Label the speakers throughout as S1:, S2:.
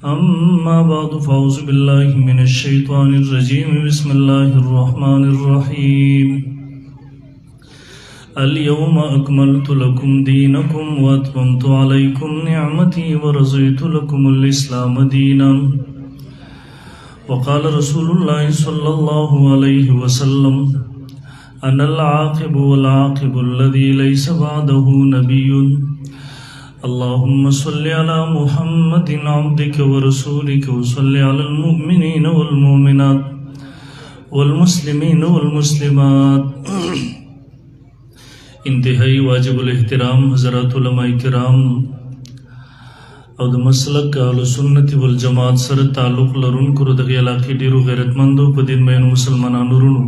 S1: أما بعد فأعوذ بالله من الشيطان الرجيم بسم الله الرحمن الرحيم اليوم أكملت لكم دينكم وأتممت عليكم نعمتي ورضيت لكم الإسلام دينا وقال رسول الله صلى الله عليه وسلم أنا العاقب والعاقب الذي ليس بعده نبي اللهم صل على محمد عبدك ورسولك وصل على المؤمنين والمؤمنات والمسلمين والمسلمات انتہائی واجب الاحترام حضرات علماء کرام او د مسلک اهل سنت والجماعت سره تعلق لرونکو دغه علاقې ډیرو غیرتمندو په دین مینو مسلمانانو ورونو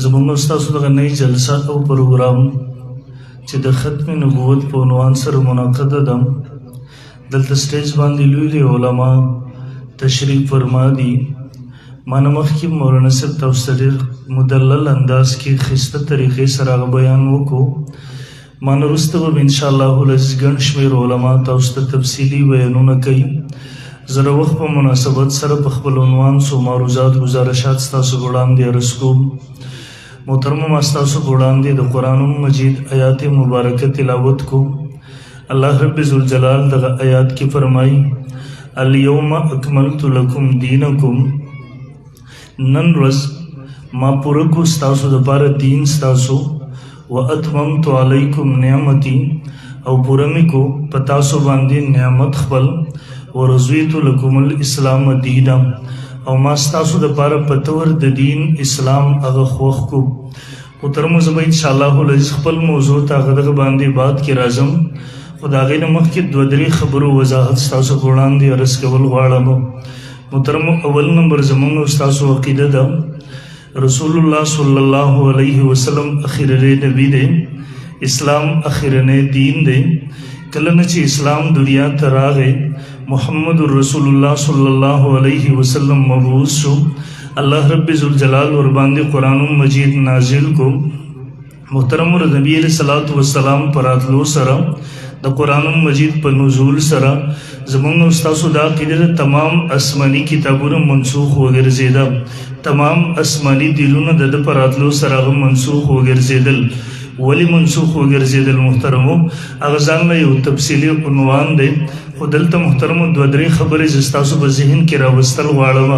S1: زموږ استاد دغه نئی جلسه او پروګرام چې د ختم نبوت په عنوان سره منعقده ده دلته سټیج باندې لوی علما تشریف فرما دي مانه مخکې مولانا صاحب تاسو ته ډېر مدلل انداز کې ښایسته طریقې سره هغه بیان وکړو مانه وروسته به انشاءالله العزیز ګڼ شمېر علما تاسو ته تفصیلي بیانونه کوي زه د وخت په مناسبت سره په خپل عنوان څو معروضات ګزارشات ستاسو په وړاندې عرض کوم محترم استاسو په وړاندې د قرآن مجید آیات مبارکه تلاوت کو الله رب ذوالجلال دغه آیات کې فرمایي الیوم اکملت لکم دینکم نن ورځ ما پوره کو ستاسو دپاره دین ستاسو و اتممت علیکم نعمتي او پوره مې کو په تاسو باندې نعمت خپل و رضیت لکم الاسلام دینا او ما ستاسو دپاره په طور د دین اسلام هغه خوښ کو محترمو زه به انشاءالله العزیز خپل موضوع ته هغه دغه باندې بات کې راځم خو د هغې نه مخکې دوه درې خبرو وضاحت ستاسو په وړاندې عرض کول غواړم محترمو اول نمبر زموږ او ستاسو عقیده ده رسول الله صلی الله علیه وسلم اخرنی نبی دی اسلام اخرنی دین دی کله نه چې اسلام دنیا ته راغی محمد رسول الله صلی الله علیه وسلم مبعوث شو الله رب ذوالجلال ور باندې قرآن مجید نازل کو محترم نبی علیہ الصلوۃ والسلام پر راتلو سره د قرآن مجید په نزول سره زموږ استاسو دا عقیده تمام آسماني کتابونه منسوخ وګرځېدل تمام آسماني دینونه د پر راتلو سره منسوخ وګرځېدل ولی منسوخ وګرځېدل محترمو هغه ځان له یو تفصیلي عنوان دی خو دلته محترمو دوه درې خبرې زه ستاسو په ذهن کې راوستل غواړم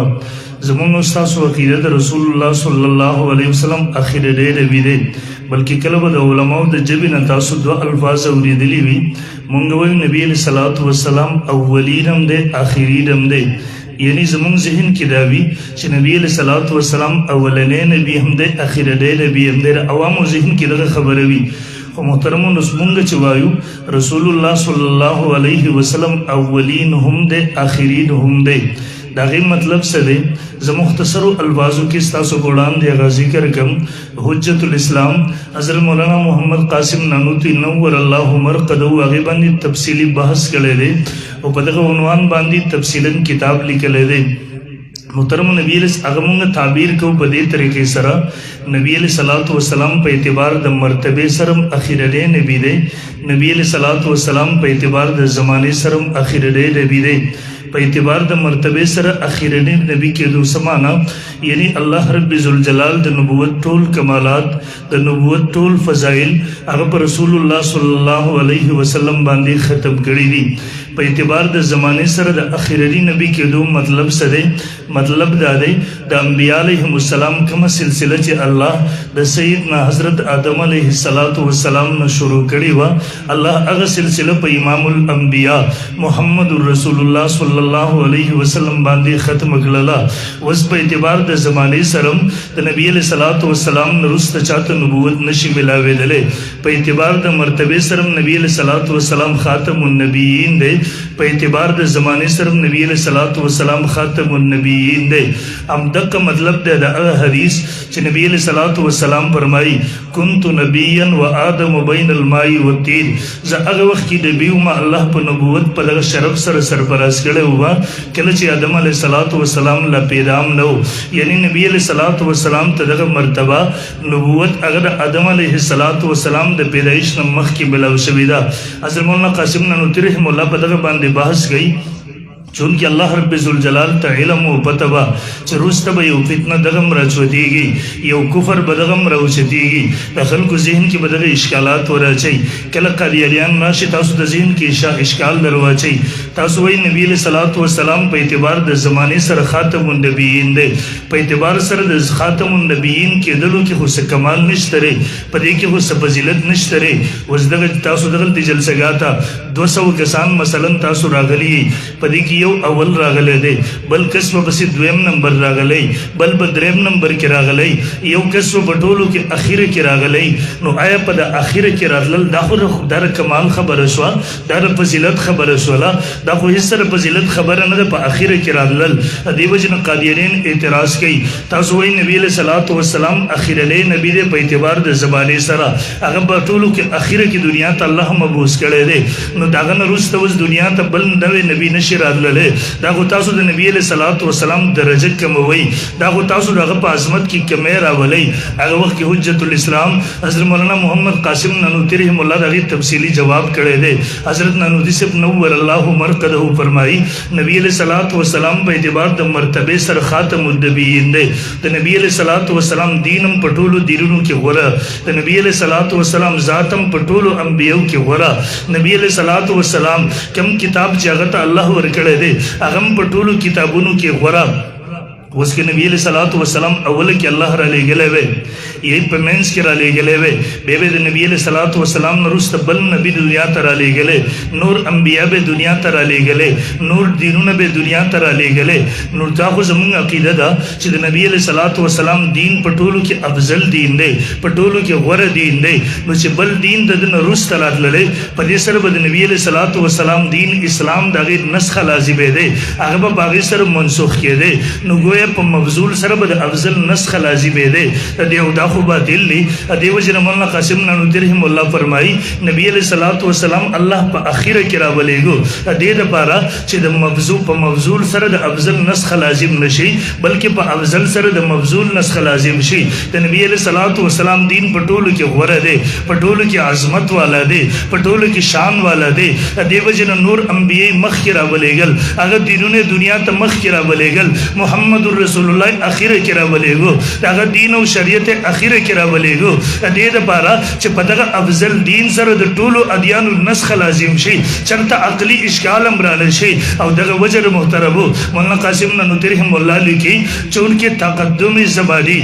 S1: زموږ ستاسو عقیده د رسول الله صلی الله علیه وسلم اخرنی نبی دی بلکې کله به د علماو د ژبې نه تاسو دوه الفاظ اورېدلي وي مونږ وایو نبی علیه الصلوۃ والسلام اولین هم دی آخرین هم دی یعنی زمونږ ذهن کې دا وي چې نبی علیه الصلوۃ والسلام اولنی نبی هم دی آخرنی نبی هم دی د عوامو ذهن کې دغه خبره وي خو محترمو نو مونږ چې وایو رسول الله صلی الله علیه وسلم اولین هم دی آخرین هم دی د هغې مطلب څه دی زه مختصرو الفاظو کې ستاسو په وړاندې هغه ذکر کوم حجت الاسلام حضرت مولانا محمد قاسم نانوتوي نور الله مرقده هغې باندې تفصیلي بحث کړی دی او په دغه عنوان باندې تفصیلا کتاب لیکلی دی محترم نبی علیہ هغه مونږ تعبیر کوو په دې طریقې سره نبی علیہ الصلوۃ والسلام په اعتبار د مرتبه سره اخرنی نبی دی نبی علیہ الصلوۃ والسلام په اعتبار د زمانه سره اخرنی نبی دی په اعتبار د مرتبه سره اخرنی نبی کېدو سمانا یعنی الله رب ذوالجلال د نبوت ټول کمالات د نبوت ټول فضایل هغه پر رسول الله صلی الله علیه وسلم باندې ختم کړي دي په اعتبار د زمانه سره د اخرنی نبی کېدو مطلب څه دی مطلب دا دی د انبیاء علیهم السلام کومه سلسله چې الله د سیدنا حضرت آدم علیه السلام نه شروع کړي وه الله هغه سلسله په امام الانبیاء محمد رسول الله صلی الله علیه وسلم باندې ختم کړله اوس په اعتبار د زمانې سره د نبی علیه الصلوۃ والسلام نه وروسته چاته نبوت نشي ملاوېدلی په اعتبار د مرتبې سره نبی علیه الصلوۃ والسلام خاتم النبیین دی په اعتبار د زمانې سره نبی علیه الصلوۃ والسلام خاتم النبیین دی همدغه مطلب دی د هغه حدیث چې نبی علیه الصلوۃ والسلام فرمایي كنت نبیا و آدم بین الماء والطین زه هغه وخت کې نبی وم الله په نبوت په دغه شرف سره سرفراز کړی وه کله چې آدم علیه الصلوۃ والسلام لا پیدا هم نه و یعنی نبی علیه الصلوۃ والسلام ته دغه مرتبه نبوت هغه د آدم علیه السلام د پیدایش نه مخکې ملاو شوې ده حضرت مولانا قاسم نانوتوي رحمه الله په دغه باندې بحث کوي چونکہ اللہ رب ذوالجلال تا علم و پتبا چروست با یو فتنہ دغم را چوتیگی یو کفر بدغم را چتیگی دا خلق ذہن کی بدغ اشکالات ہو رہا چاہی کل قادیانیان ناشی تاسو دا ذہن کی اشکال دروا چاہی تاسو وی نبی علیہ الصلوۃ والسلام پہ اعتبار دا زمانے سر خاتم النبیین دے پہ اعتبار سر دا خاتم النبیین کے دلو کی خود سے کمال نشترے پدے کی خود سے فضیلت نشترے وزدغ تاسو دغل تی جلسگا تا 200 کسان مثلا تاسو راغلی پدے کی یو اول راغلے دے بل قسم بسی دویم نمبر راغلے بل بدریم نمبر کی راغلے یو قسم بطولو کی اخیر کی راغلے نو آیا پا دا اخیر کی راغلل دا خود دار کمال خبر شوا دار فضیلت خبر شوالا دا خود حصر فضیلت خبر ندا پا اخیر کی راغلل دیو جن قادیانین اعتراض کی تاسوئی نبی علیہ السلام اخیر لے نبی دے پا اعتبار دا زبانی سرا اگر بطولو کی اخیر کی دنیا تا اللہ مبوس کرے دے نو داغن روز تاوز دنیا تا بل نوے نبی نشی راغلل دا خو تاسو د نبی علیہ الصلوۃ والسلام درجه کموي دا خو تاسو دغه په عظمت کې کمیرا ولي هغه وخت کې حجت الاسلام حضرت مولانا محمد قاسم نانوتوی رحم الله دغه تفصیلی جواب کړی دی حضرت نانوتوی صاحب نور الله مرقده فرمایي نبی علیہ الصلوۃ والسلام په اعتبار د مرتبه سر خاتم النبیین دی د نبی علیہ الصلوۃ والسلام دینم پټولو دیرونو کې غوړه د نبی علیہ الصلوۃ والسلام ذاتم پټولو انبیو کې غوړه نبی علیہ الصلوۃ والسلام کم کتاب چې هغه ته الله ورکړی دی اغم پټولو کتابونو کې غورا اس کے نبی علیہ السلام اول کی اللہ را لے گلے وے یہی پہ مینس کی را لے گلے وے بے بے نبی علیہ السلام نرست بل نبی دنیا ترا لے گلے نور انبیاء بے دنیا ترا لے گلے نور دینون بے دنیا ترا لے گلے نور تاخو زمون عقیدہ دا چید نبی علیہ السلام دین پٹولو کی افضل دین دے پٹولو کی غور دین دے نو چی بل دین دا دن رست ترات للے پدی سر بد نبی علیہ السلام دین اسلام دا غیر نسخ لازی بے دے اغبا باغی سر منسوخ کیے دے نو گویا پا مفضول سر بد افضل نسخ لازی بے دے دیو دا خوبا دل لی دیو جن مولانا قاسم نانوتوی رحم اللہ فرمائی نبی علیہ السلام اللہ پا اخیر کرا بلے گو دے دا پارا چی دا مفضول سر دا افضل نسخ لازم نشی بلکہ پا افضل سر دا مفضول نسخ لازم شی دا نبی علیہ السلام دین پٹولو کی غور دے پٹولو کی عظمت والا دے پٹولو کی شان والا دے دیو جن نور انبیاء مخ کرا بلے گل اگر دینوں دنیا تا مخ کرا بلے گل محمد رسول اللہ اخیر کرا بلے گو اگر دین و شریعت اخیر کرا بلے گو دید پارا چھ پتہ افضل دین سر دا طول و ادیان النسخ لازم شی چرتا عقلی اشکال امرال شی او دغا وجر محتربو مولانا قاسم نانوتوی رحم اللہ لکی چون کے تقدم زبانی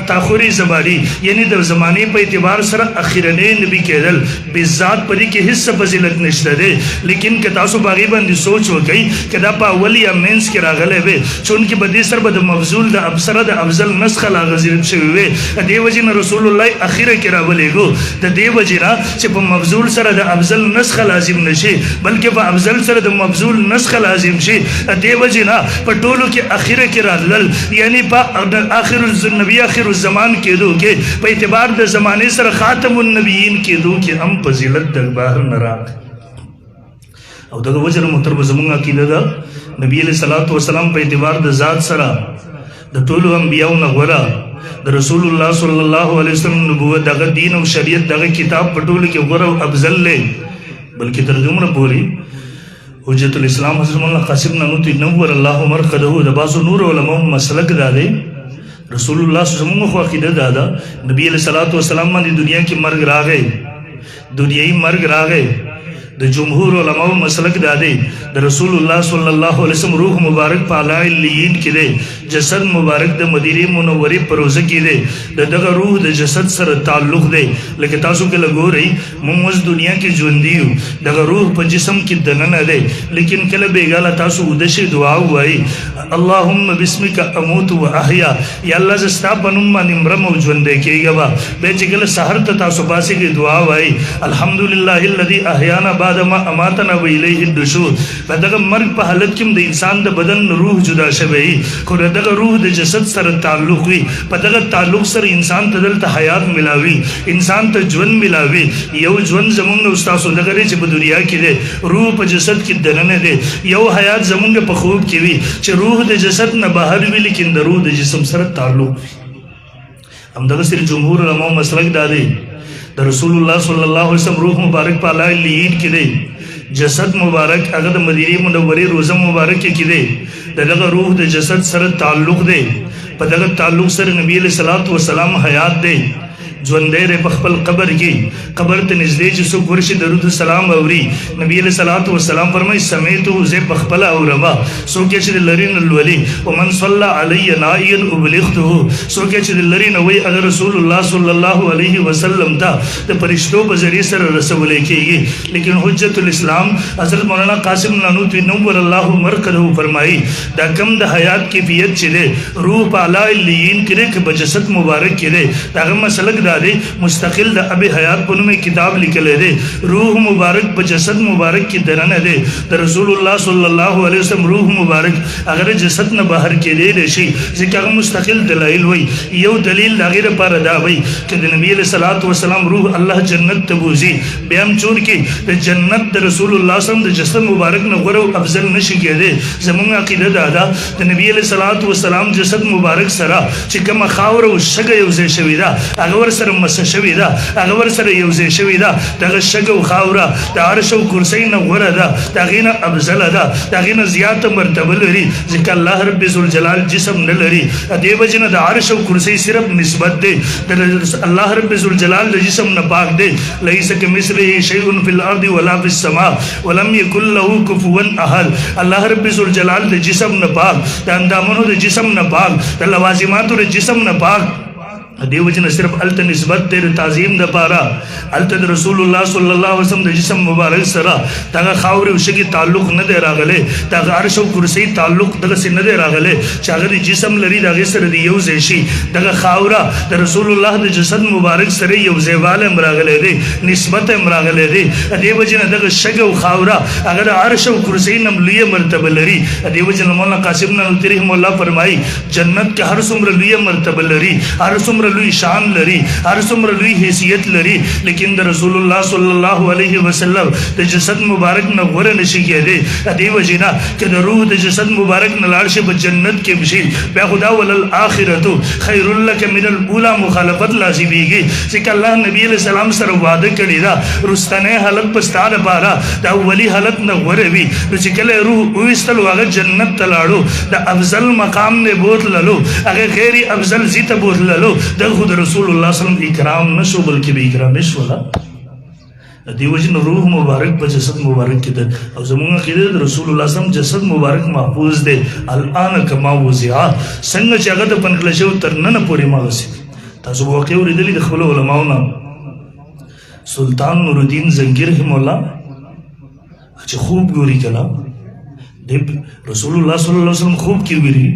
S1: تاخوری زبانی یعنی در زمانے پہ اعتبار سر اخیرنے نبی کے دل بذات پری کے حصہ فضیلت نشتہ دے لیکن کتاسو باغی بندی سوچ ہو گئی کہ دا پا اولی یا مینس کی راغلے وے چون کی بدی سر بد مفضول دا ابسر دا افضل نسخ لاغذیرت شوی وے دیو جن رسول اللہ اخیر کرا بلے گو دا دیو جنا چھ پا مفضول سر دا افضل نسخ لازم نشی بلکہ پا افضل سر دا مفضول نسخ لازم شی دیو جنا پا طولو کے اخیر کرا لل یعنی پا آخر النبی آخر الزمان کے دو کے پا اعتبار دا زمانے سر خاتم النبیین کے دو کے ہم فضیلت دا باہر نراک او دا وجر محترم زمانگا کی دا نبی علیہ السلام پہ اعتبار دا ذات سرا دا طولو انبیاء نغورا دا رسول اللہ صلی اللہ علیہ وسلم نبوت دا دین و شریعت دا کتاب پٹول کے غورا و افضل لے بلکہ ترجم رب بولی حجت الاسلام حضرت مولانا قاسم نانوتوی نور اللہ مرقدہ دا بازو نور علماء مسلک دا دے رسول اللہ صلی اللہ علیہ وسلم کو عقیدہ دا نبی علیہ السلام دی دنیا کی مرگ را گئے دنیای مرگ را گئے دا جمہور علماء مسلک دا دے دا رسول اللہ صلی اللہ علیہ وسلم روح مبارک پا علائی اللیین کی دے جسد مبارک دا مدینہ منوری پروزہ کی دے دا دغا روح دا جسد سر تعلق دے لیکن تاسو کے لگو رہی مموز دنیا کی جوندیو دغا روح پا جسم کی دنن دے لیکن کل بیگالا تاسو ادش دعا ہوائی اللہم بسمک اموت و احیا یا اللہ زستا پنما نمرم و جوندے کی گوا بے چکل سہر تا تاسو پاسی کی دعا ہوائی الحمدللہ اللذی احیانا بعد ما اماتنا و الیہ الدشور دغا مرگ پا حالت کم دا انسان دا بدن روح جدا شبہی کھو دغا روح دا جسد سر تعلق وی پا دغا تعلق سر انسان تا دل تا حیات ملاوی انسان تا جون ملاوی یو جون زمونگ استاسو دغا ری چی پا دنیا کی دے روح پا جسد کی دنن دے یو حیات زمونگ پا خوب کی وی چی روح دا جسد نا باہر وی لیکن دا روح دا جسم سر تعلق وی ہم دغا سر جمہور علماء مسلک دا دے دا رسول اللہ صلی اللہ علیہ وسلم روح مبارک پا علائی لیین کی دے جسد مبارک هغه د مدینه منورې روزه مبارک کې دی دغه روح د جسد سره تعلق دی په دغه تعلق سره نبی علیہ الصلوۃ والسلام حیات دی ژوندی دی په خپل قبر کې قبر ته نږدې چې څوک ورشي درود السلام اوري نبی علیہ الصلوۃ والسلام فرمایي سمیتو زه په خپل اورما څوک چې لری نه لولي ومن صلى علی نائیا ابلغته څوک چې لری نه وي اگر رسول الله صلی الله علیه وسلم ته د فرشتو په ذریعہ سره رسول کېږي لیکن حجت الاسلام حضرت مولانا قاسم نانوتوی نور الله مرکزه فرمایي دا کم د حیات کیفیت چې ده روح په اعلی الین کې په جسد مبارک کې ده دا مسلک دے مستقل دا اب حیات پنو میں کتاب لکلے دے روح مبارک پا جسد مبارک کی درن دے دا رسول اللہ صلی اللہ علیہ وسلم روح مبارک اگر جسد نہ باہر کے دے دے شی ذکر مستقل دلائل ہوئی یو دلیل داغیر پار دا ہوئی کہ نبی علیہ الصلوۃ والسلام روح اللہ جنت تبوزی بیام چور کی دا جنت دا رسول اللہ صلی اللہ علیہ وسلم دا جسد مبارک نہ غرو افضل نشی کے دے زمان عقیدہ دادا دا نبی علیہ الصلوۃ والسلام جسد مبارک سرا چکم خاور و شگ یوزے شوی دا اگر سره مس شوی دا هغه سره یوځای شوی دا دغه شګو خاوره د عرش او کرسی نه غوره ده دغه نه افضل ده دغه نه زیات مرتبه لري ځکه الله رب ذوالجلال جسم نه لري دې وجنه د عرش او کرسی صرف نسبت ده الله رب ذوالجلال د جسم نه پاک ده ليس كمثله شيء في الارض ولا في السماء ولم يكن له كفوا احد الله رب ذوالجلال د جسم نه پاک د اندامونو د جسم نه پاک د لوازماتو د جسم نه پاک دیو جن صرف الت نسبت تیر تعظیم دا پارا الت رسول اللہ صلی اللہ علیہ وسلم دا جسم مبارک سرا تاگا خاور وشکی تعلق نہ دے راغلے تاگا عرش و کرسی تعلق دغه سن دے راغلے چاگا دی جسم لری دغه سر دی یو زیشی دغه خاورا دا رسول اللہ دا جسد مبارک سر یو زیوال امراغلے دے نسبت امراغلے دے دیو جن دغه شگ و خاورا اگر عرش و کرسی نم لیے مرتبہ لری دیو جن مولانا قاسم نانوتوی رحمہ اللہ فرمائی جنت کے ہر سمر لیے مرتبہ لری ہر سمر لوی شان لري هر څومره لوی حیثیت لري لیکن د رسول الله صلی الله علیه وسلم د جسد مبارک نه غوره نشي کېدی دې وجینا چې د روح د جسد مبارک نه لاړ شي په جنت کې بشي بیا خدا وللآخرة خیر لك من الاولى مخالفت لازميږي چې الله نبی علیہ السلام سره وعده کړی دا رستنه حالت په ستاره بارا د اولی حالت نه غوره وي چې کله روح وستل واغه جنت تلاړو د افضل مقام نه بوتللو هغه غیر افضل زیته بوتللو خود رسول اللہ صلی اللہ علیہ وسلم اکرام نشو بلکہ بھی اکرام نشولا دیو جن روح مبارک پا جسد مبارک کی در او زمانگا کی در رسول اللہ صلی اللہ علیہ وسلم جسد مبارک محفوظ دے الان کما وزعا سنگ چاگا تا پنکلشو ترنن پوری ماغسی تاسو واقعی و ریدلی دخل علماؤنا سلطان نور الدین زنگی رحم اللہ اچھا خوب گوری کلا رسول اللہ صلی اللہ علیہ وسلم خوب کی گوری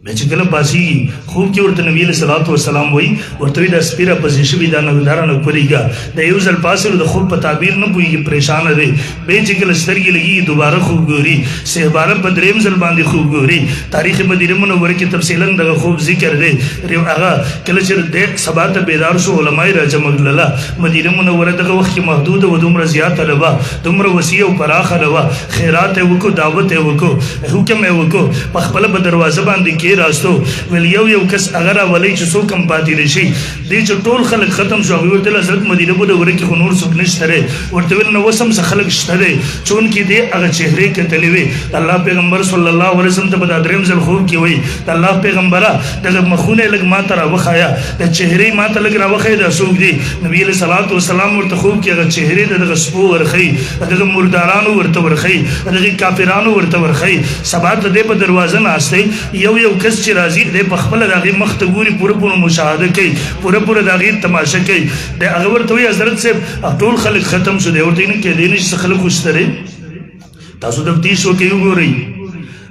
S1: میں چکل پاسی خوب کی ورطا نبی علیہ السلام ہوئی ورطوی دا سپیرا پزیشوی دا نگدارا نکوری گا دا یوزل پاسی رو دا خوب پا تعبیر نپوئی کی پریشان دے بے چکل سترگی لگی دوبارہ خوب گوری سہبارہ پا دریم زل باندی خوب گوری تاریخ مدینہ منور کی تفصیلن دا خوب ذکر دے ریو آغا کلچر دے سبات بیدار شو علماء راجہ مگللا مدینہ منور دا وقت کی محدود و دمر زیادہ لبا دمر وسیع و پراخ لبا خیرات وکو دعوت وکو حکم وکو پخپل بدروازہ باندی کی راستو ویل یو کس اگر اولی چسو کم پاتی رشی دی چو طول خلق ختم شو اگوی ورطل حضرت مدینہ بود ورکی خنور سکنش ترے ورطویل نوسم سا خلق شترے چون کی دی اگر چہرے کتلیوی اللہ پیغمبر صلی اللہ علیہ وسلم تا بدا درم زل خوب کی ہوئی اللہ پیغمبرہ دا مخونے لگ ماتا را وخایا دا چہرے ماتا لگ را وخای دا سوک دی نبی علیہ السلام ورطا خوب کی اگر چہرے دا سپو ورخی دا مردارانو ورطا ورخی دا کافرانو ورطا ورخی سبات دے پا دروازن آستے یو کس چی راضی دے پخبل داغی مختگوری پورا پورا مشاہدہ کی پورا داغی تماشا کی دے اگر توی حضرت سے طول خلق ختم شو دے اور دینی کہ دینش سے خلق اشترے تاسو تفتیش ہو کے یوں گو رہی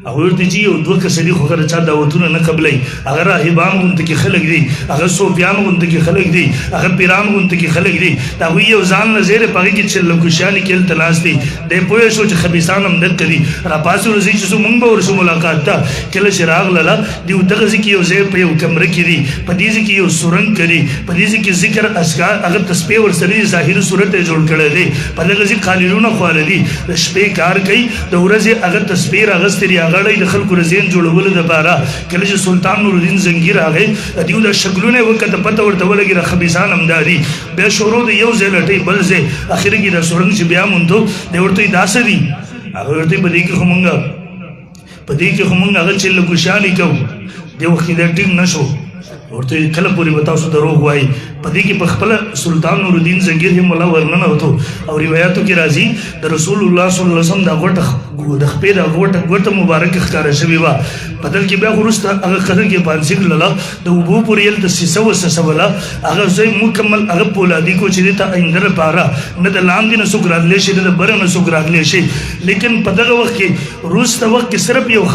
S1: اگر تیجی او دو کسری خو خرچا دعوتون نه قبلی اگر راہبان گنت کی خلق دی اگر صوفیان گنت کی خلق دی اگر پیران گنت کی خلق دی تا ہوئی یو زان نزیر پاگی کی چل لکشانی کل تلاس دی دے پویا شو چھ خبیستان ہم دک دی را پاسی رزی چسو منگ با ورسو ملاقات تا کل شراغ للا دیو دغزی کی یو زیر پا یو کمر کی دی پدیزی کی یو سرنگ کری پدیزی کی ذکر اسکار اگر تسپی ورسری ظاہر صورت جوڑ کردے دی پدغزی خالیلون خوال دی شپے کار کئی دورزی اگر تسپیر اغسطری غړی د خلکو رزین جوړولو دپاره کله چې سلطان نورالدین زنګي راغی د دیو د شکلونه یې وکته پته ورته ولګي د خبیثان همدا دي بیا شروع د یو ځای لټۍ بل ځای اخر کې د سورنګ چې بیا موندو دی ورته یې داسې دي هغه ورته په دې کې خو مونږ هغه چې له ګوشانې کوو دې وخت کې دی ټینګ نه شو ورته کله پورې به تاسو دروغ وایي په دې کې په خپله سلطان نورالدین زنګي رحمه الله ورننوتو او روایاتو کې راځي د رسول الله صلی الله علیه وسلم د خپې د ګوټه مبارکه ښکاره شوې وه بدل کې بیا خو وروسته هغه قدر کې پانسي کړله د اوبو پورې هلته سیسه وسسوله هغه ځای مکمل هغه پولادي کو چې دې ته آینده لپاره نه د لاندې نه څوک راتلی شي نه د بره نه څوک راتلی شي لیکن په دغه وخت کې وروسته وخت کې صرف یو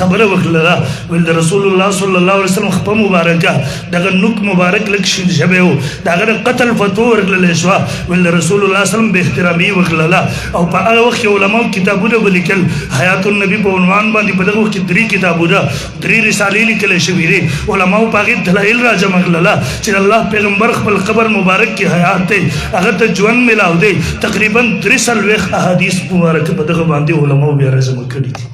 S1: خبره وکړله ویل د رسول الله صلی الله علیه وسلم خپه مبارکه دغه نوک مبارک لږ شین شوی و د هغه د قتل فتوا ورکړلی شوه ویل د رسول الله وسلم به احترامي وکړله او په هغه وخت کې علماو کتابونه ولیکل حیات النبي په عنوان باندې په دغه وخت کې 3 کتابونه 3 رسالې لیکلی شوي دي علماو په هغې دلایل راجمع کړله چې الله پیغمبر خپل قبر مبارک کې حیات دی هغه ته ژوند میلاو دی تقریبا 43 احادیث مبارکه په دغه باندې علماو بیا راجمع کړي دي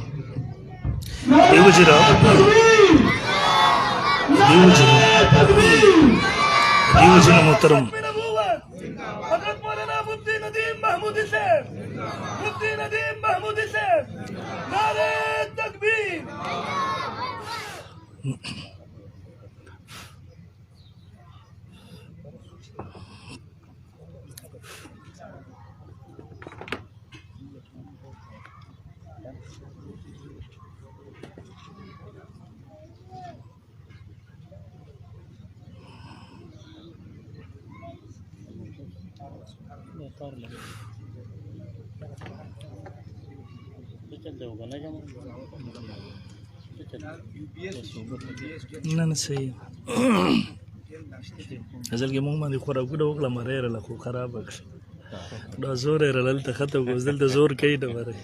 S1: دیو جنا محترم
S2: حضرت مولانا مفتی ندیم محمودی صاحب نعرہ تکبیر
S1: نه صحیح ځل کې مونږ باندې خوراکونه وکړه مری یې رله خو خرابه کړه دا زور یې رله هلته ښه ته اوس دلته زور کوي نه مری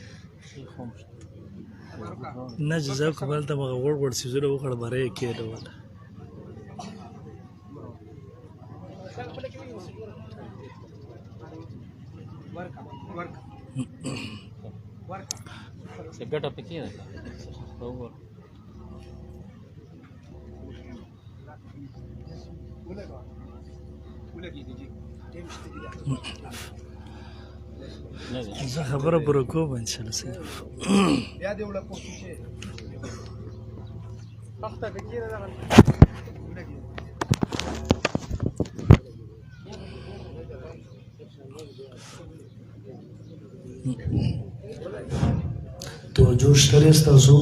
S1: نه جزاکم هلته مغه غوړ غوړ څیزونه وکړه مری یې کېډوله
S3: ګټه پکې ده
S1: زه خبره پوره کوم انشاءالله صحیح توجه شته دی ستاسو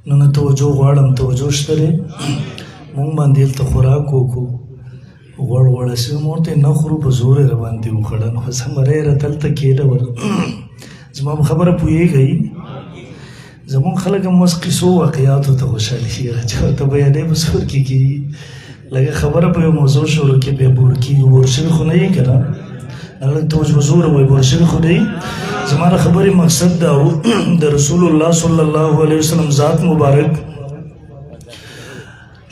S1: نه توجه غواړم توجه شته دی مونږ باندې هلته خوراک وکړو غوړ غوړه شوي مو ورته نه خورو په زور یې راباندې وخوړه نو ښه مری یې راته هلته کېډول زما په خبره پوهېږئ زمونږ خلک هم اوس قصو واقعاتو ته خوشحالېږي هغه چې ورته بیانوي په زور کې کېږي لکه خبره په یو موضوع شروع کې بیا بور کېږي بور شوي خو نه یې که نه هلک ته اوس په زوره وایي بور شوي خو نه زما د خبرې مقصد دا و د رسول الله صلی الله علیه وسلم ذات مبارک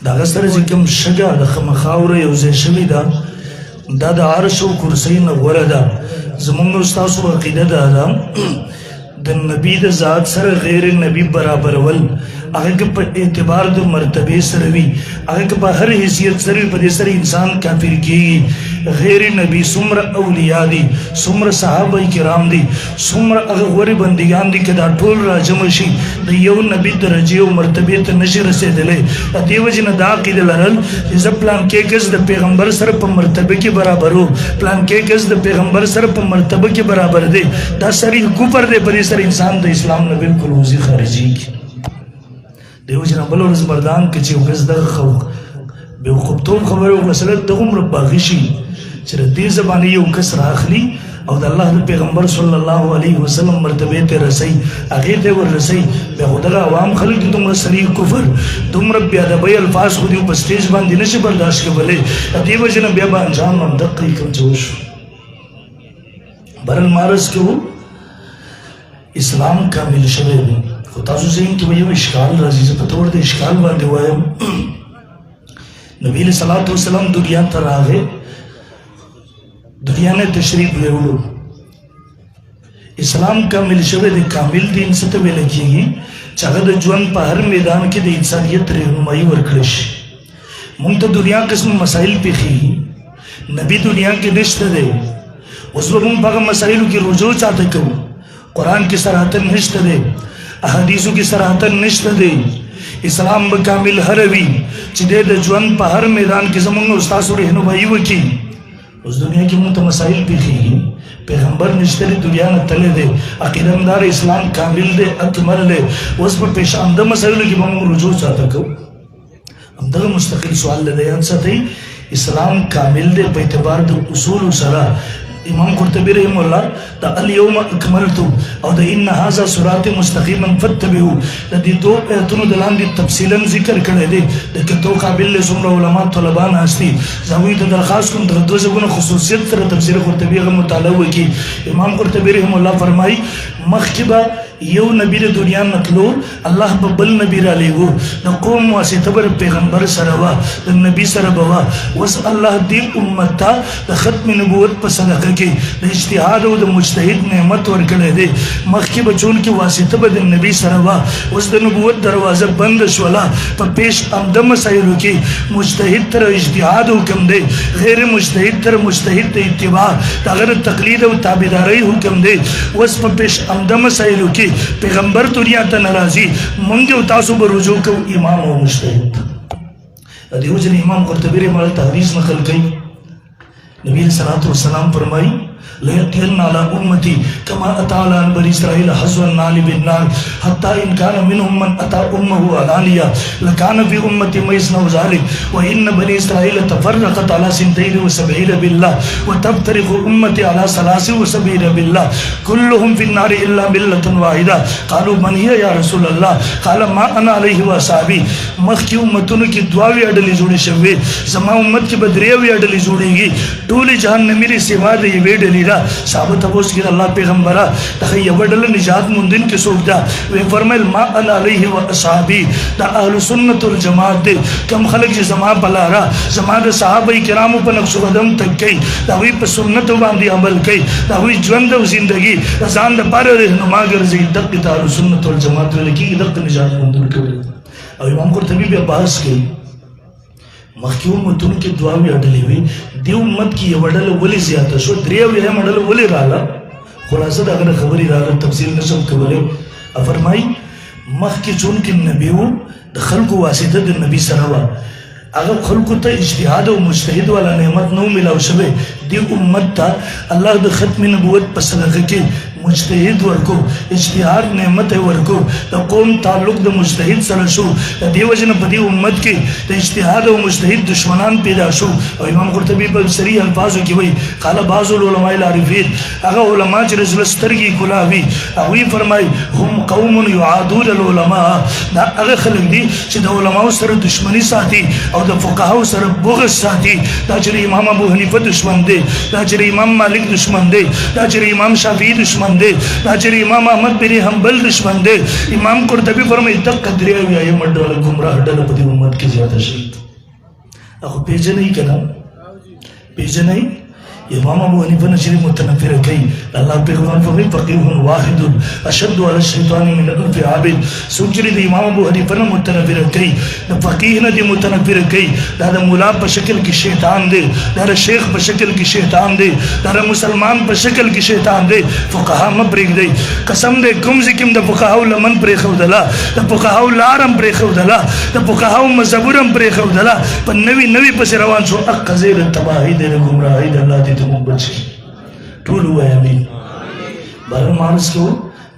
S1: د هغه سره چې کوم شګه د خاوره یو ځای شوې ده دا د عرش او کرسۍ نه غوره ده زموږ او ستاسو عقیده دا ده د نبي د ذات سره غیر نبي برابرول هغه که په اعتبار د مرتبې سره وي هغه که په هر حیثیت سره وي په دې سره انسان کافر کېږي غیر نبي څومره اولیاء دي څومره صحابه کرام دي څومره هغه غورې بندګان دي که دا ټول راجمع شي د یو نبي درجې او مرتبې ته نشي رسېدلی د دې وجې نه دا عقیده لرل چې زه پلانکې کس د پیغمبر سره په مرتبه کې برابر و پلانکې کس د پیغمبر سره په مرتبه کې برابر دی دا صریح کفر دی په دې سره انسان د اسلام نه بالکل وځي خارجېږي دیو جنا بل ورځ مردان کې چې یو کس دغه بېوقوفتوب خبرې وکړه سړی دغه عمره باغي شي چې د دې زبانې یو کس راخلي او د الله د پیغمبر صلی الله علیه وسلم مرتبې ته رسوي هغې ته یې وررسوي بیا خو دغه عوام خلک دي دومره صریح کفر دومره بېادبۍ الفاظ خو دي په سټیج باندې نشي برداشت کولی د دې وجې نه بیا به انجام همدقه یې کوم چې وشو برالمارز کې و اسلام کامل شوی دی خو تاسو ذهن کې به یو اشکال راځي زه په طور د اشکال باندې وایم نبی علیه صلات وسلام دنیا ته راغی دنیا نه تشریف ویوړو اسلام کامل شوه د کامل دین څه ته ویل کېږي چې هغه د ژوند په هر میدان کې د انسانیت رهنمایي ورکړي شي. مونږ ته دنیا قسم مسائل پیښیږي، نبی دنیا کې نشته دی، اوس به مونږ په هغه مسایلو کې رجوع چاته کوو. قرآن کې صراحتن نشته دی، احادیثو کې صراحتن نشته دی. اسلام به کامل هر وي چې د ژوند په هر میدان کې زمونږ استاد رهنمایي وکړي. اوس دنیا کې مونږ ته مسائل پیښیږي، پیغمبر نشته دی، دنیا نه تللی دی، عقیده مدار اسلام کامل دی، اکمل دی. اوس په پیشانده مسایلو کې به مونږ رجوع چاته کوو. همدغه مستقل سوال دی، یاد ساتئ اسلام کامل دی په اعتبار د اصول سره. امام قرطبی رحم الله د الیوم اکملت او د ان هذا صراط مستقیما فاتبعوا د دې دوه ایتونو د لاندې تفصیلا ذکر کړی دی. د کتو قابل له څومره علما طلبان هستي زموږ ته درخواست کوم د دوه ځګونو خصوصیت سره تفسیر قرطبی غو مطالعه وکړي. امام قرطبی رحم الله فرمایي مخکې به یو نبی د دنیا نتلو، الله به بل نبی را لېږو، د قوم واسطه به پیغمبر سره وه، د نبی سره به وه. اوس الله دې امت ته د ختم نبوت په صدقه کې د اجتهاد او د مجتهد نعمت ورکړی دی. مخکې به چونکې واسطه به د نبی سره وه، اوس د نبوت دروازه بند شوله. په پیش آمده مسایلو کې مجتهد تر اجتهاد حکم دی، غیر مجتهد تر مجتهد د اتباع د هغه د تقلید او تابعدارۍ حکم دی. اوس په پیش آمده مسایلو کې پیغمبر دنیا ته ناراضي، مونږ او تاسو به رجوع کوو امام او مجتهد. دیو جن امام قرطبی رحمه الله تحدیث نقل کوي، نبی صلی الله علیه وسلم فرمایي ليأتين على أمتي كما أتى على بني إسرائيل حزو النار بالنار حتى إن كان منهم من أتى أمه علانية لكان في أمتي ما يصنع ذلك وإن بني إسرائيل تفرقت على 72 بالله وتفترق أمتي على 73 بالله كلهم في النار إلا ملة واحدة قالوا من هي يا رسول الله قال ما أنا عليه وأصحابي. مخکې امتونو کې دواوی اډلې جوړې شوې، زما امت کې به درېوې اډلې جوړېږي، ټولې جهنمي دي سوا د یوې ډلې. صحابه تپوس کړه الله پیغمبره دغه یوه ډله نجات موندن کې څوک ده؟ وی فرمایل ما انا علیه و اصحابي، دا اهل سنت والجماعت دي. کم خلک چې زما په لاره زما د صحابه کرامو په نقش قدم تک کوي، د هغوی په سنتو باندې عمل کوي، د هغوی ژوند او زندګي د ځان دپاره رهنما ګرځوي، دغې ته اهل سنت والجماعت ویل کېږي، دغه نجات موندل کوي. او امام قرطبي بیا بحث کوي مخکې امتونو کې دوه ډلې وي، دې امت کې یوه ډله ولې زیاته شو، درېیمه ډله ولې راغله؟ خلاصه د هغه خبرې راغله، تفصیل نشم کولی. فرمایي مخکې چونکې نبي و، د خلکو واسطه د نبي سره وه، هغه خلکو ته اجتهاد او مجتهد والا نعمت نو ملاو شوی. دې امت ته الله د ختم نبوت په صدقه کې مجتهد ورکو، اجتهاد نعمت ورکو، د قوم تعلق د مجتهد سره شو. د دې وجه نه په دې امت کې د اجتهاد او مجتهد دشمنان پیدا شو. او امام قرطبي په صریح الفاظو کې وایي قال بعض العلماء العارفین، هغه علما چې د زړه سترګې ګلاه وي هغوی فرمایي هم قوم یعادون العلماء، دا هغه خلک دي چې د علماو سره دشمني ساتي او د فقهاو سره بغض ساتي. دا چې امام ابو حنیفه دشمن دی، دا چې امام مالک دشمن دی، دا چې امام شافعي دشمن دی، دا چې امام احمد بن حنبل دشمن دی. امام قرطبي فرمایي دغه درېیمه ډله ګمراه ډله په دې امت کې زیاته شي. هغه پیژنئ که نه پیژنئ؟ امام ابو حنیفه نشری متنفره کوي، الله پیغمبر فرمایي فقیه واحد اشد علی الشیطان من الف عابد. څوک چې د امام ابو حنیفه نه متنفره کوي، د فقیه نه دې متنفره کوي، دا د مولا په شکل کې شیطان دی، دا د شیخ په شکل کې شیطان دی، دا د مسلمان په شکل کې شیطان دی. فقها مه پرېږدئ، قسم دی کوم ځای کې هم د فقهاو لمن پرېښودله، د فقهاو لار هم پرېښودله، د فقهاو مذهبونه هم پرېښودله، په نوي پسې روان شو. حق ځای د تباهۍ دی، د ګمراهۍ دی. الله دې تمام بچي ټول وایي امین. بهرحال مانس کو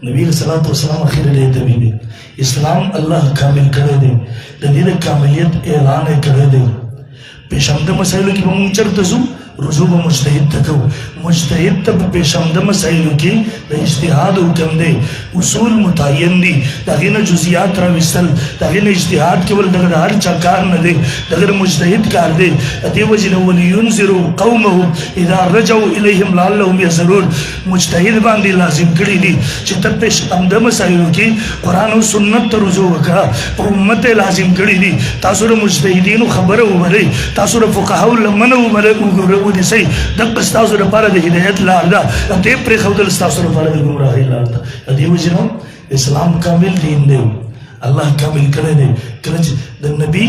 S1: نبی صلی الله علیه وسلم اخیر له دی اسلام الله کامل کړی دی، د دې د کاملیت اعلان یې کړی دی. پیشامده مسایلو کې به موږ چېرته ځو؟ رجوع به مجتهد ته کوو. مجتهد ته په پیشامده مسایلو کې د اجتهاد حکم دی، اصول متعین دي، د هغې نه جزیات راویستل، د هغې نه اجتهاد کول دغه د هر چا کار نه دی، دغه د مجتهد کار دی. د دې وجې نه ولینذروا قومهم اذا رجعوا الیهم لعلهم یحذرون مجتهد باندې لازم کړي دي چې ته پیشامده مسایلو کې قرآن او سنت ته رجوع وکړه. په امت یې لازم کړي دي تاسو د مجتهدینو خبره ومنئ، تاسو د فقهاو لمنه ونیسئ. دغه ستاسو لپاره
S3: د هدایت لار ده ته پر خودل تاسو لپاره د گمراهی لار ده دی وجنو اسلام کامل دین دی الله کامل کړی دی کله چې د نبی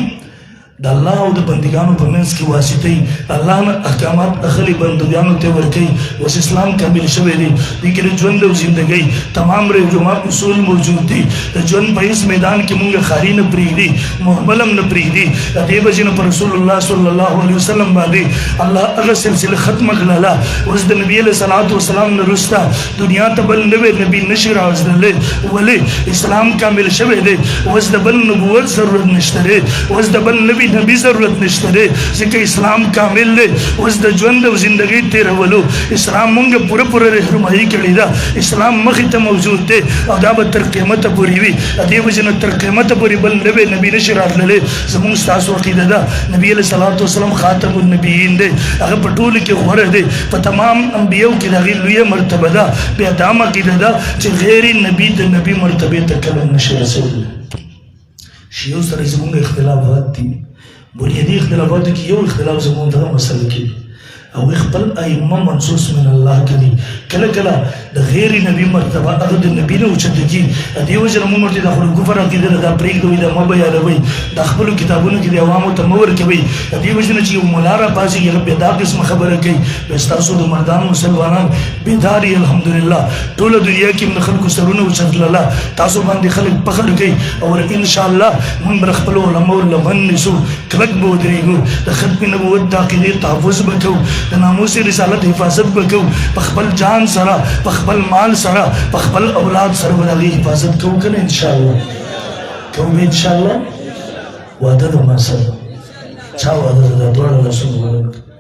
S3: د الله او د بندګانو په منځ کې واسطه الله نه احکامات اخلي بندګانو ته ورکي اوس اسلام کامل شوی دی د کې ژوند او ژوندۍ تمام رجوع اصول موجود دي د ژوند په هیڅ میدان کې مونږ خاري نه پریږدي محملم نه پریږدي د دې بجنه پر رسول الله صلی الله علیه وسلم باندې الله هغه سلسله ختم کړله اوس د نبی له صلوات و سلام نه رستا دنیا ته بل نوې نبی نشي راوځل ولې اسلام کامل شوی دی اوس د بل نبوت ضرورت نشته اوس د بل نبی ضرورت نشته دی ځکه اسلام کامل دی اوس د ژوند او ژوندۍ تیرولو اسلام مونږ پوره رهنمایي کړې ده اسلام مخې ته موجود دی او دا به تر قیامته پورې وي دې وجنه تر قیامته پورې بل نبی نشي راتللی زموږ ستاسو عقیده ده نبی علیه الصلاۃ والسلام خاتم النبیین دی هغه په ټولو کې غوره دی په تمام انبیاو کې د هغې لویه مرتبه ده بیا دا هم عقیده ده چې غیر نبی د نبی مرتبې ته کله نشي رسولی شیعو سره زموږ اختلافات دي بنیادی اختلافاتو کې یو اختلاف زموږ دغه مسله کې او خپل ائمه منصوص من الله کړي کله کله د غیر نبی مرتبه هغه د نبی نه اوچته کی دی وجه موږ ته د خپل کفر عقیده دا پرېږدوي دا ما بیانوي د خپل کتابونو کې د عوامو ته مور کوي دی وجه چې یو مولا را پاسي یو به دا قسم خبره کوي بس تاسو د مردان مسلمانان بیداری الحمدلله ټول دنیا کې من خلکو سرونه اوچتل الله تاسو باندې خلک فخر کوي او ان شاء الله موږ خپل علماء لمن نسو کلک به ودرېږو د ختم نبوت د عقیدې تحفظ وکړو د ناموس رسالت حفاظت وکړو په خپل جان سره په خپل مال سره په خپل اولاد سره ولې حفاظت کوو کنه ان شاء الله کوم ان شاء الله وعده ده ما سره چا وعده ده دوړ له سنت